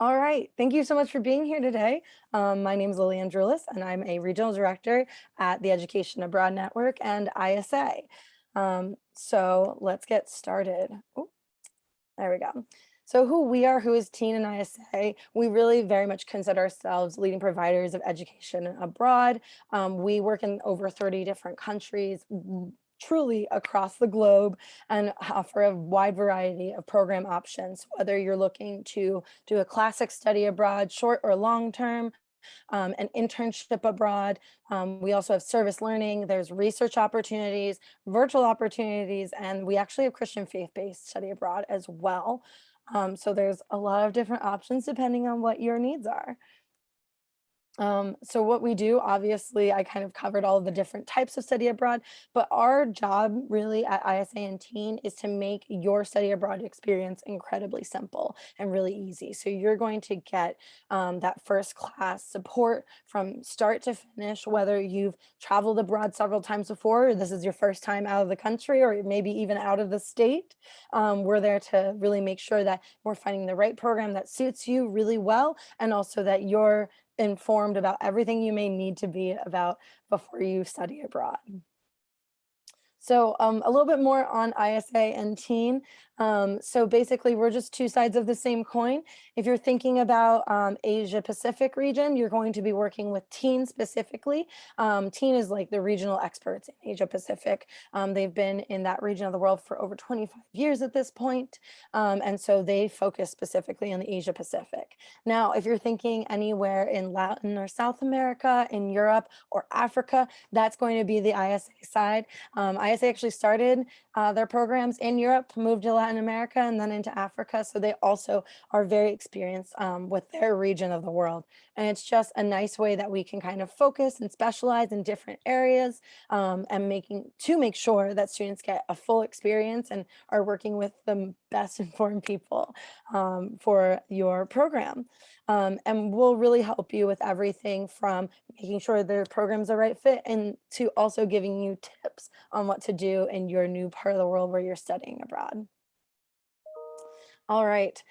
All right. Thank you so much for being here today. My name is Lillian Drulis, and I'm a regional director at the Education Abroad Network and ISA. So let's get started. Ooh, there we go. So who we are, who is TEAN and ISA, we really very much consider ourselves leading providers of education abroad. We work in over 30 different countries, truly across the globe, and offer a wide variety of program options, whether you're looking to do a classic study abroad, short or long term, an internship abroad. We also have service learning, there's research opportunities, virtual opportunities, and we actually have Christian faith-based study abroad as well. So there's a lot of different options depending on what your needs are. So what we do, obviously, I kind of covered all of the different types of study abroad, but our job really at ISA and Teen is to make your study abroad experience incredibly simple and really easy. So you're going to get that first class support from start to finish, whether you've traveled abroad several times before, or this is your first time out of the country, or maybe even out of the state. We're there to really make sure that we're finding the right program that suits you really well, and also that you're informed about everything you may need to be about before you study abroad. So a little bit more on ISA and Teen. So basically, we're just two sides of the same coin. If you're thinking about Asia Pacific region, you're going to be working with Teen specifically. Teen is like the regional experts in Asia Pacific. They've been in that region of the world for over 25 years at this point. And so they focus specifically on the Asia Pacific. Now, if you're thinking anywhere in Latin or South America, in Europe or Africa, that's going to be the ISA side. ISA actually started their programs in Europe, moved to Latin America, and then into Africa. So they also are very experienced with their region of the world. And it's just a nice way that we can kind of focus and specialize in different areas and make sure that students get a full experience and are working with the best informed people for your program. And we'll really help you with everything from making sure their program's the right fit and to also giving you tips on what to do in your new part of the world where you're studying abroad. All right.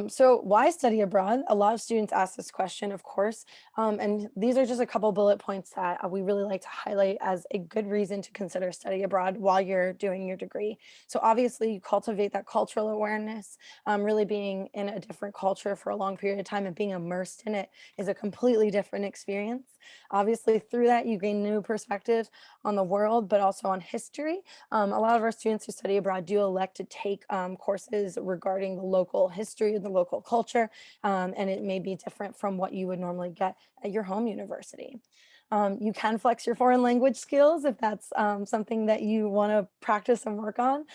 So why study abroad? A lot of students ask this question, of course, and these are just a couple bullet points that we really like to highlight as a good reason to consider study abroad while you're doing your degree. So obviously you cultivate that cultural awareness, really being in a different culture for a long period of time and being immersed in it is a completely different experience. Obviously through that you gain new perspectives on the world, but also on history. A lot of our students who study abroad do elect to take courses regarding the local history of the local culture, and it may be different from what you would normally get at your home university. You can flex your foreign language skills if that's something that you want to practice and work on.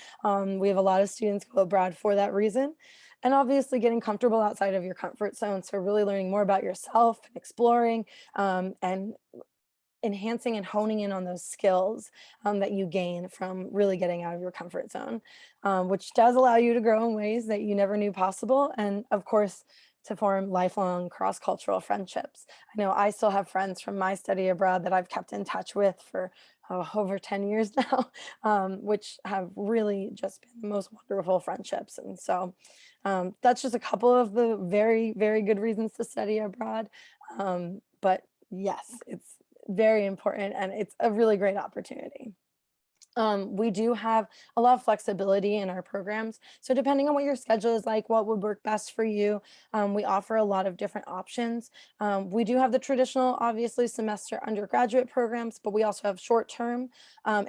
We have a lot of students go abroad for that reason. And obviously getting comfortable outside of your comfort zone. So really learning more about yourself, exploring, and enhancing and honing in on those skills that you gain from really getting out of your comfort zone, which does allow you to grow in ways that you never knew possible. And of course, to form lifelong cross-cultural friendships. I know I still have friends from my study abroad that I've kept in touch with for over 10 years now, which have really just been the most wonderful friendships. And so that's just a couple of the very, very good reasons to study abroad. But yes, it's very important and it's a really great opportunity. We do have a lot of flexibility in our programs. So depending on what your schedule is like, what would work best for you, we offer a lot of different options. We do have the traditional, obviously, semester undergraduate programs, but we also have short-term,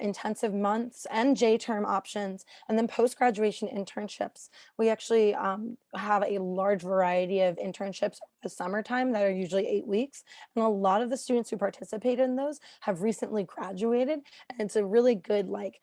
intensive months and J-term options, and then post-graduation internships. We actually have a large variety of internships the summertime that are usually 8 weeks. And a lot of the students who participate in those have recently graduated. And it's a really good like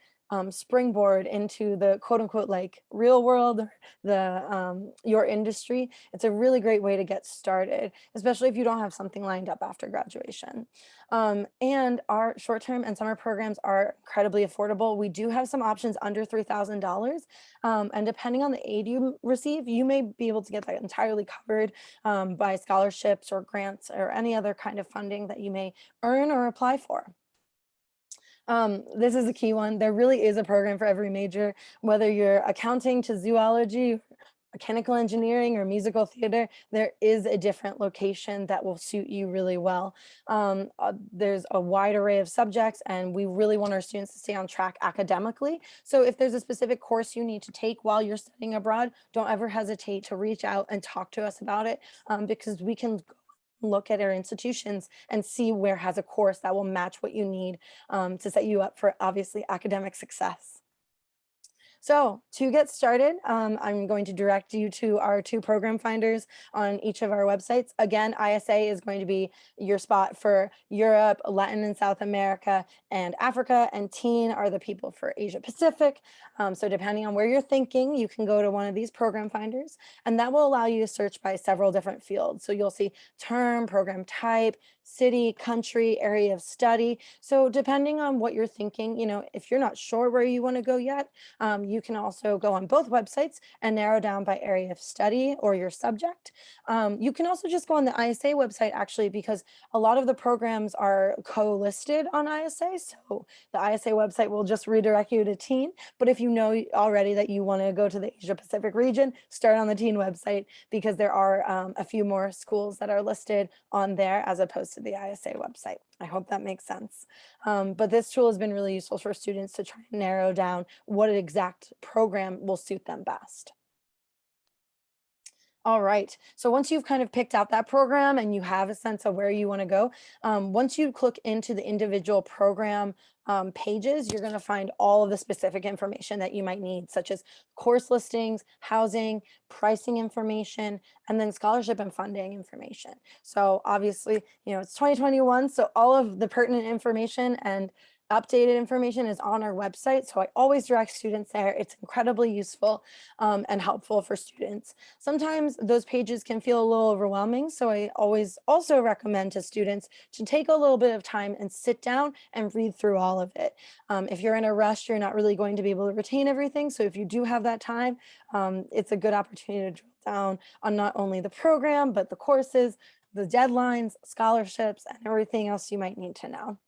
springboard into the quote unquote like real world, or the your industry. It's a really great way to get started, especially if you don't have something lined up after graduation. And our short-term and summer programs are incredibly affordable. We do have some options under $3,000. And depending on the aid you receive, you may be able to get that entirely covered by scholarships or grants or any other kind of funding that you may earn or apply for. This is a key one. There really is a program for every major, whether you're accounting to zoology, mechanical engineering or musical theater, there is a different location that will suit you really well. There's a wide array of subjects, and we really want our students to stay on track academically. So if there's a specific course you need to take while you're studying abroad, don't ever hesitate to reach out and talk to us about it, because we can look at our institutions and see where has a course that will match what you need, to set you up for obviously academic success. So to get started, I'm going to direct you to our two program finders on each of our websites. Again, ISA is going to be your spot for Europe, Latin and South America, and Africa, and TEAN are the people for Asia Pacific. So depending on where you're thinking, you can go to one of these program finders, and that will allow you to search by several different fields. So you'll see term, program type, city, country, area of study. So depending on what you're thinking, if you're not sure where you want to go yet, you can also go on both websites and narrow down by area of study or your subject. You can also just go on the ISA website, actually, because a lot of the programs are co-listed on ISA. So the ISA website will just redirect you to TEAN. But if you know already that you want to go to the Asia Pacific region, start on the TEAN website, because there are a few more schools that are listed on there as opposed to the ISA website. I hope that makes sense. But this tool has been really useful for students to try and narrow down what exact program will suit them best. All right. So once you've kind of picked out that program and you have a sense of where you want to go, once you click into the individual program pages, you're going to find all of the specific information that you might need, such as course listings, housing, pricing information, and then scholarship and funding information. So obviously, it's 2021, so all of the pertinent information and updated information is on our website. So I always direct students there. It's incredibly useful and helpful for students. Sometimes those pages can feel a little overwhelming. So I always also recommend to students to take a little bit of time and sit down and read through all of it. If you're in a rush, you're not really going to be able to retain everything. So if you do have that time, it's a good opportunity to drill down on not only the program, but the courses, the deadlines, scholarships, and everything else you might need to know.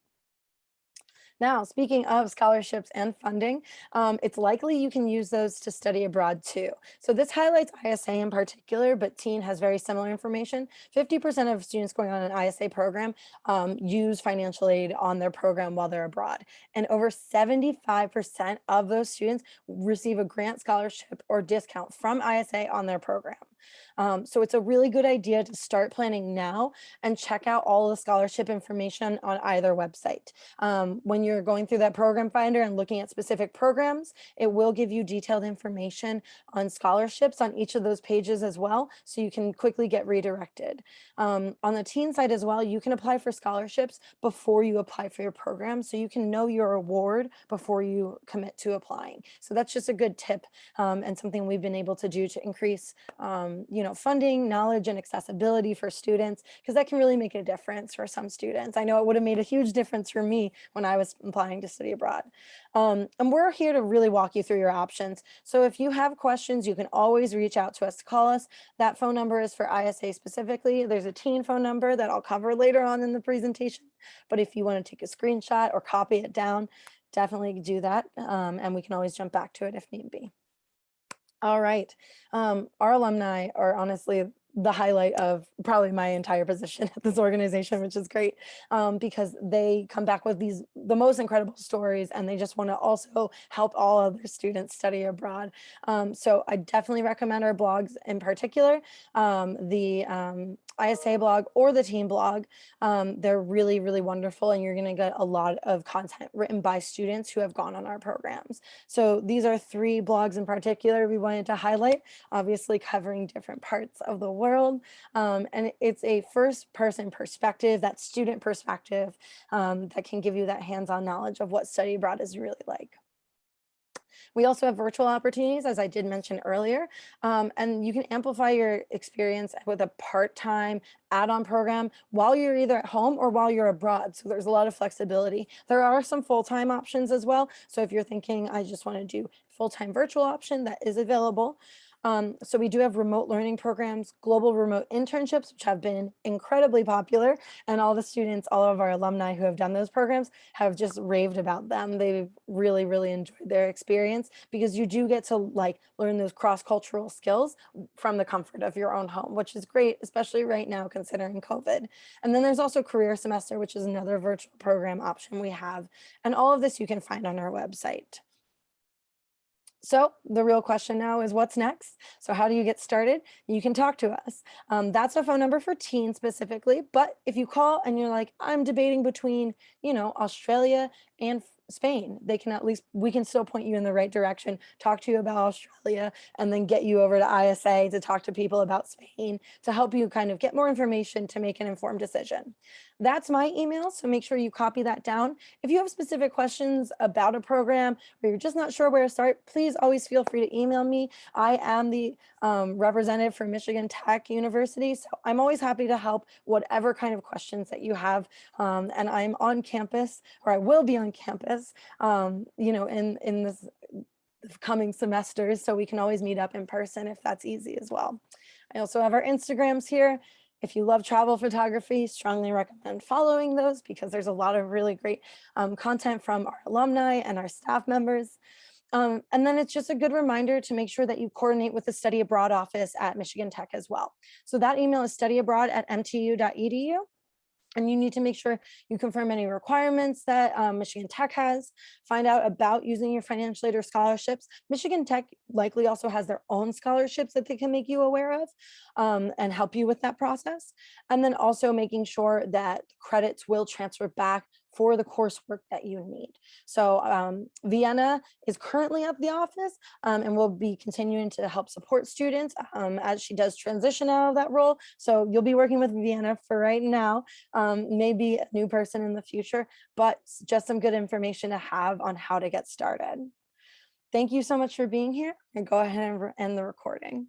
Now, speaking of scholarships and funding, it's likely you can use those to study abroad too. So this highlights ISA in particular, but TEAN has very similar information. 50% of students going on an ISA program use financial aid on their program while they're abroad. And over 75% of those students receive a grant, scholarship, or discount from ISA on their program. So it's a really good idea to start planning now and check out all the scholarship information on either website. When you're going through that program finder and looking at specific programs, it will give you detailed information on scholarships on each of those pages as well, so you can quickly get redirected. On the TEAN side as well, you can apply for scholarships before you apply for your program, so you can know your award before you commit to applying. So that's just a good tip, and something we've been able to do to increase funding, knowledge, and accessibility for students, because that can really make a difference for some students. I know it would have made a huge difference for me when I was applying to study abroad. And we're here to really walk you through your options. So if you have questions, you can always reach out to us to call us. That phone number is for ISA specifically. There's a TEAN phone number that I'll cover later on in the presentation. But if you want to take a screenshot or copy it down, definitely do that. And we can always jump back to it if need be. All right. Our alumni are honestly the highlight of probably my entire position at this organization, which is great, because they come back with the most incredible stories, and they just want to also help all other students study abroad. So I definitely recommend our blogs, in particular, the ISA blog or the TEAN blog. They're really, really wonderful, and you're going to get a lot of content written by students who have gone on our programs. So these are 3 blogs in particular we wanted to highlight, obviously covering different parts of the world. And it's a first-person perspective, that student perspective, that can give you that hands-on knowledge of what study abroad is really like. We also have virtual opportunities, as I did mention earlier, and you can amplify your experience with a part-time add-on program while you're either at home or while you're abroad. So there's a lot of flexibility. There are some full-time options as well. So if you're thinking, I just want to do full-time virtual option, that is available. So we do have remote learning programs, global remote internships, which have been incredibly popular. And all the students, all of our alumni who have done those programs have just raved about them. They've really, really enjoyed their experience because you do get to like learn those cross-cultural skills from the comfort of your own home, which is great, especially right now considering COVID. And then there's also career semester, which is another virtual program option we have. And all of this you can find on our website. So the real question now is what's next? So how do you get started? You can talk to us. That's a phone number for teens specifically. But if you call and you're like, I'm debating between, Australia and Spain, they can at least, we can still point you in the right direction, talk to you about Australia, and then get you over to ISA to talk to people about Spain to help you kind of get more information to make an informed decision. That's my email. So make sure you copy that down. If you have specific questions about a program or you're just not sure where to start, please always feel free to email me. I am the representative for Michigan Tech University, so I'm always happy to help whatever kind of questions that you have. And I'm on campus, or I will be on campus, in this coming semesters, so we can always meet up in person if that's easy as well. I also have our Instagrams here. If you love travel photography, strongly recommend following those because there's a lot of really great content from our alumni and our staff members. And then it's just a good reminder to make sure that you coordinate with the study abroad office at Michigan Tech as well. So that email is studyabroad@mtu.edu. And you need to make sure you confirm any requirements that Michigan Tech has, find out about using your financial aid or scholarships. Michigan Tech likely also has their own scholarships that they can make you aware of and help you with that process. And then also making sure that credits will transfer back for the coursework that you need. So Vienna is currently at the office and will be continuing to help support students as she does transition out of that role. So you'll be working with Vienna for right now, maybe a new person in the future, but just some good information to have on how to get started. Thank you so much for being here, and go ahead and end the recording.